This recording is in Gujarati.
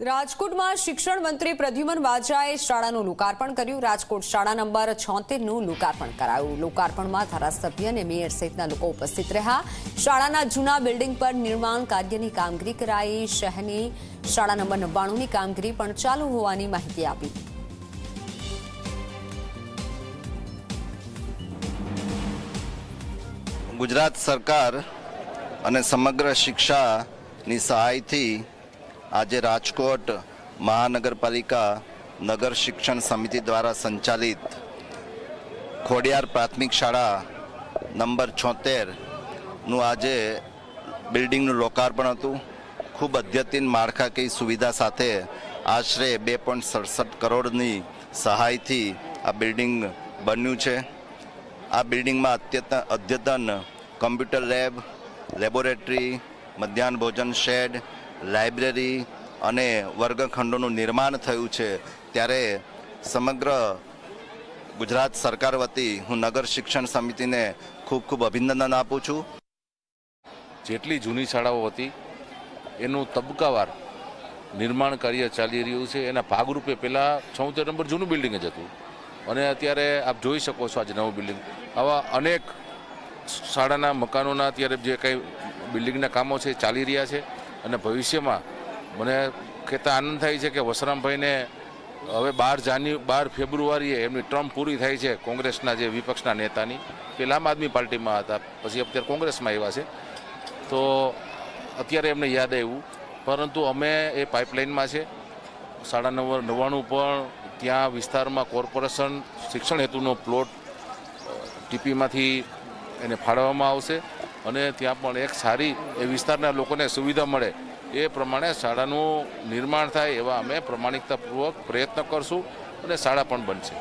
રાજકોટમાં શિક્ષણ મંત્રી પ્રદ્યુમન વાજાએ શાળાનું લોકાર્પણ કર્યું। રાજકોટ શાળા નંબર 76નું લોકાર્પણ કરાયું। લોકાર્પણમાં ધારાસભ્ય અને મેયર સહિતના લોકો ઉપસ્થિત રહ્યા। શાળાના જૂના બિલ્ડિંગ પર નિર્માણ કાર્યની કામગીરી કરાઈ। શહેરની શાળા નંબર 99ની કામગીરી પણ ચાલુ હોવાની માહિતી આપી। ગુજરાત સરકાર અને સમગ્ર શિક્ષાની સહાયથી આજે રાજકોટ મહાનગરપાલિકા નગર શિક્ષણ સમિતિ દ્વારા સંચાલિત ખોડિયાર પ્રાથમિક શાળા નંબર 76નું આજે બિલ્ડિંગનું લોકાર્પણ હતું। ખૂબ અદ્યતન માળખાકીય સુવિધા સાથે આશરે 2.67 કરોડની સહાયથી આ બિલ્ડિંગ બન્યું છે। આ બિલ્ડિંગમાં અદ્યતન કમ્પ્યુટર લેબ, લેબોરેટરી, મધ્યાહન ભોજન શેડ, લાઇબ્રેરી અને વર્ગખંડોનું નિર્માણ થયું છે। ત્યારે સમગ્ર ગુજરાત સરકાર વતી હું નગર શિક્ષણ સમિતિને ખૂબ ખૂબ અભિનંદન આપું છું। જેટલી જૂની શાળાઓ હતી એનું તબક્કાવાર નિર્માણ કાર્ય ચાલી રહ્યું છે। એના ભાગરૂપે પહેલાં 76 નંબર જૂનું બિલ્ડિંગ જ હતું અને અત્યારે આપ જોઈ શકો છો આજે નવું બિલ્ડિંગ। આવા અનેક શાળાના મકાનોના અત્યારે જે કંઈ બિલ્ડિંગના કામો છે ચાલી રહ્યા છે અને ભવિષ્યમાં મને કહેતા આનંદ થાય છે કે વસરામભાઈને હવે 12 ફેબ્રુઆરીએ એમની ટર્મ પૂરી થાય છે કોંગ્રેસના જે વિપક્ષના નેતાની। પહેલાં આમ આદમી પાર્ટીમાં હતા, પછી અત્યારે કોંગ્રેસમાં આવ્યા છે, તો અત્યારે એમને યાદ આવ્યું। પરંતુ અમે એ પાઇપલાઇનમાં છે। શાળા નંબર 99 પણ ત્યાં વિસ્તારમાં કોર્પોરેશન શિક્ષણ હેતુનો પ્લોટ ટીપીમાંથી એને ફાળવવામાં આવશે અને ત્યાં પણ એક સારી એ વિસ્તારના લોકોને સુવિધા મળે એ પ્રમાણે શાળાનું નિર્માણ થાય એવા અમે પ્રમાણિકતાપૂર્વક પ્રયત્ન કરશું અને શાળા પણ બનશે।